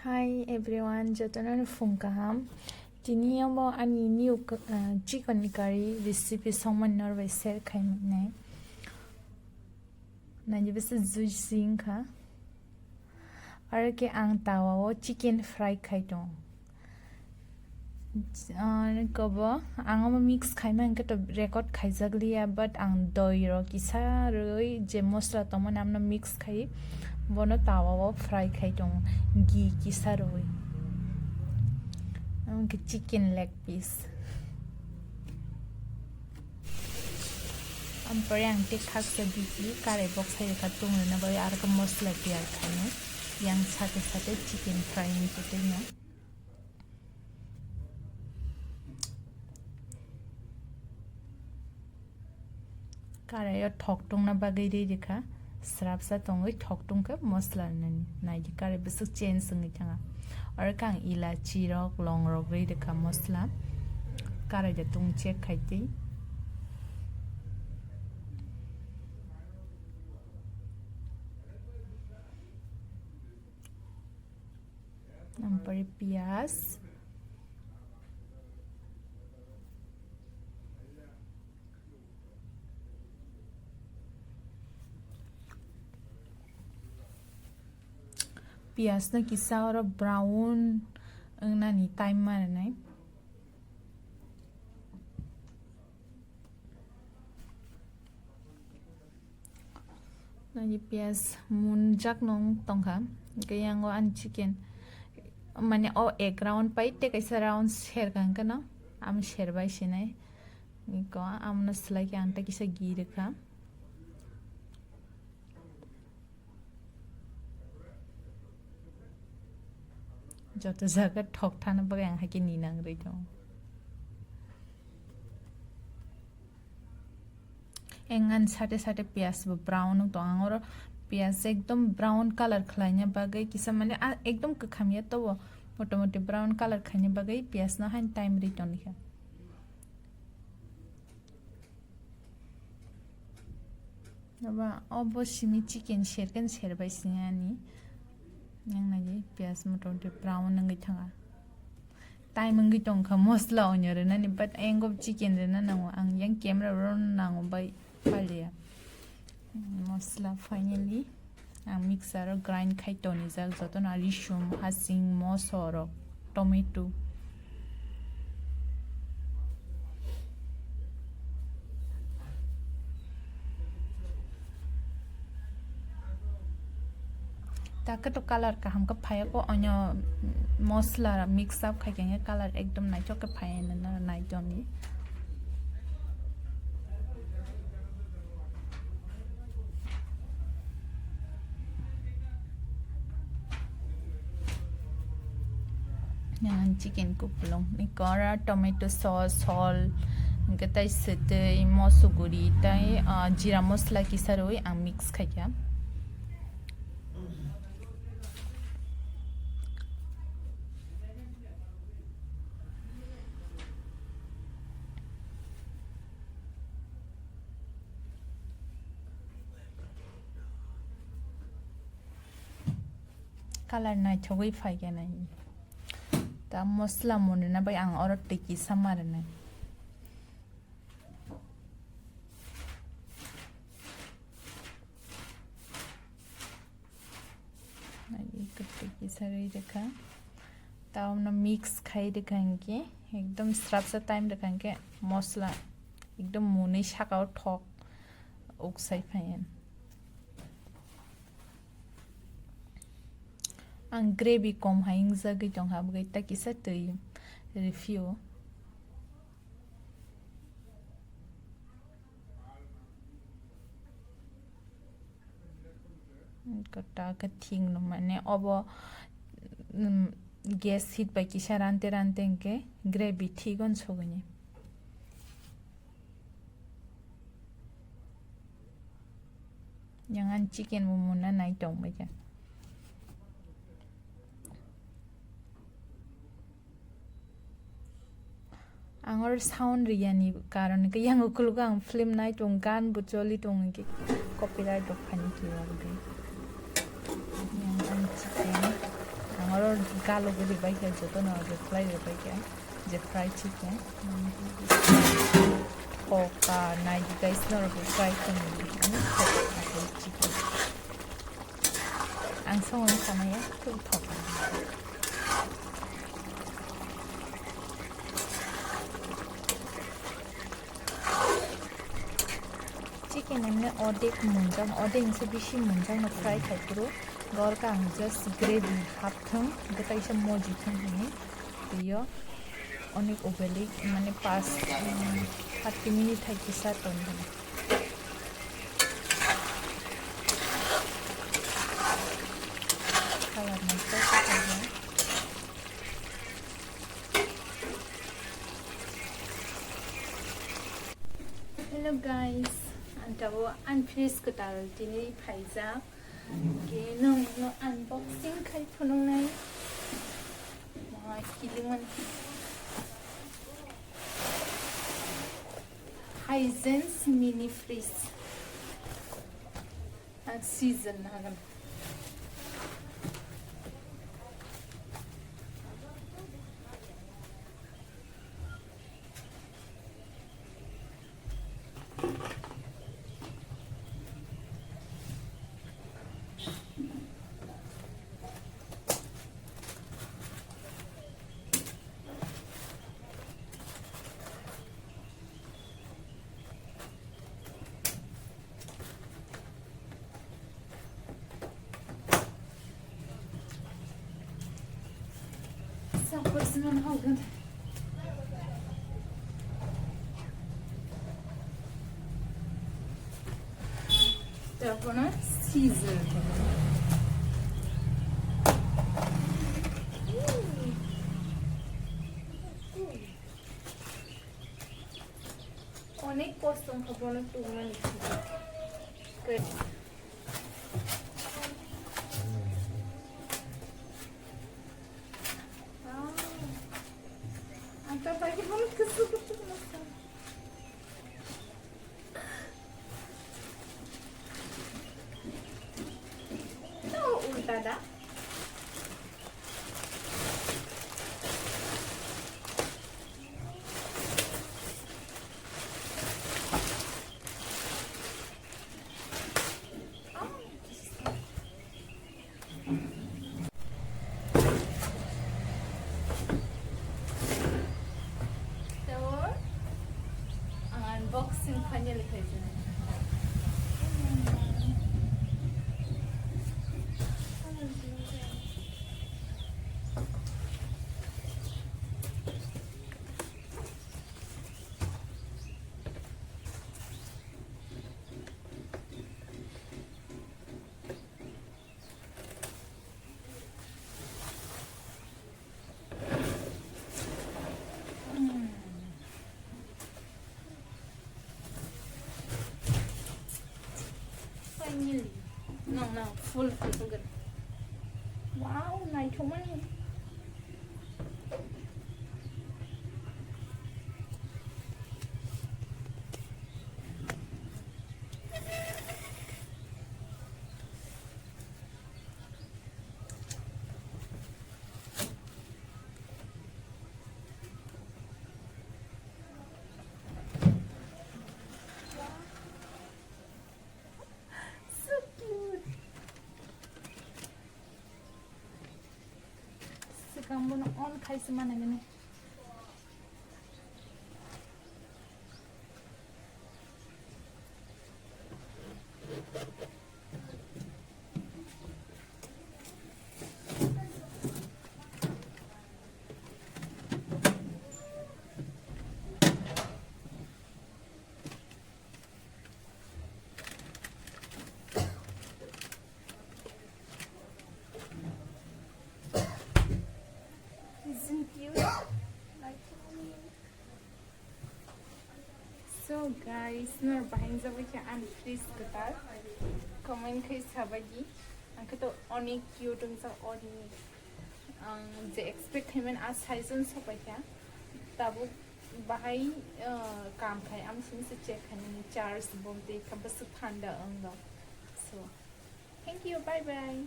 Hi everyone, Jatana Funkaham. Tiniamo ani new chicken curry recipe someone norway ser kaimne. Najibisa zujinka. Arake ang tawa o chicken fry kaitong. Kobo ang mix kaima ang to record kaizaglia but ang doiro kisa roi je mosla tomo namna mix kai bono tawa o fry kaitong gi kisa roi. Ang chicken leg piece. Ang parang tikak sa biti kare box ay katung na ba ar ka mosla tiar kano yang sate chicken fry nito niya. Kare yo thoktung na bagay di dikha srap sa tongoi thoktung ka mosla nani nai kare bisu chain sungi changa और Kong इलाची rock long rock रे देखा मसला कारे जे तुम check खाइते number प्याज पियाज ना किसा और ब्राउन नानी टाइम मार नहीं नानी पियाज मुंजाक नोंग तोंगा गया गो अन चिकन माने ओ एक राउंड पाई ते कैसा राउंड शेयर कांका ना आम शेयर बाई शिनाई निको आम नस्लाई के अंता किसा गिर का जतो जगह ठोक थाना बगे आं हाके नीनांग रही तो एंगन साटे प्याज वो ब्राउन तो आं और प्याज एकदम ब्राउन कलर खलाइने बगे किसा माने एकदम कखामिया तो वो मोटे ब्राउन कलर खाने बगे प्याज ना हान टाइम रही तो निका नबा अब सिमी चिकन शेर बाई सियानी yang lagi pias motor brown nang gitanga time ngi tong kha mosla onyor na ni but engop chicken re na nango ang yang camera ron nango bai palia mosla finally ang mixer grind khai toni jak joton arishum hasing mosoro tomato ताकि तो colour का हमका फाया को अन्य मसला mix up खाएंगे colour एकदम नाइट के फाया ना नाइट जोनी yang chicken ko pulong ni kara tomato sauce hol इनके ताई सेते मसुगुरी ताई जीरा मसला की सरोई आ मिक्स खाया कलर नाइ छगै फाइगे नाइ ता मसला मोने ना बाय आं और टिकी समार ने नाइ टिकी सरै देखा ता हमना मिक्स खाइ देखांगे एकदम स्ट्राप सा टाइम देखांगे मसला एकदम मोने साकाव ठक उक्साइ fine ang gravy kom haing zagi jong hab gai ta kisa tui review kata ka thing no mane obo gas heat bai kisa rante ke gravy thigon sogani jangan chicken mumuna nai tong bai आंगर sound रियानी कारण के yang ukul gang film night ong gan bucoli tong ke copyright dok phani ki yang chicken आंगर galo gede bai kai joto na je fry re bai kai je fried chicken poka nai guys na ro fry kan ni chicken ang song sama ya tu thok chicken emne odek munjang odek se bishi munjang na fry khai kuro gor ka ang just gravy half thang gotai sa moji thang ni tiyo onek obelik mane 5-7 minute thai kisa ton color na so hello guys antawo unfinished kotal tini phaija ke no unboxing khai phunung nai ma kilimon Hisense mini freeze and season hagan personal hagan tapona Caesar অনেক কষ্ট হবে অনেক টুকরা লিখছি Uldada. Unboxing panel kaisa. No, full good. Wow, nice one. Kamu no on kai semana gini. So guys, nur bahin jabai ke unfreeze kotar comment kai sabagi angke to onek cute ungsa oni je expect hemen as size sabai ka tabu bahai kam khai am sim se check khani charge bomte kabas thanda anga so thank you bye bye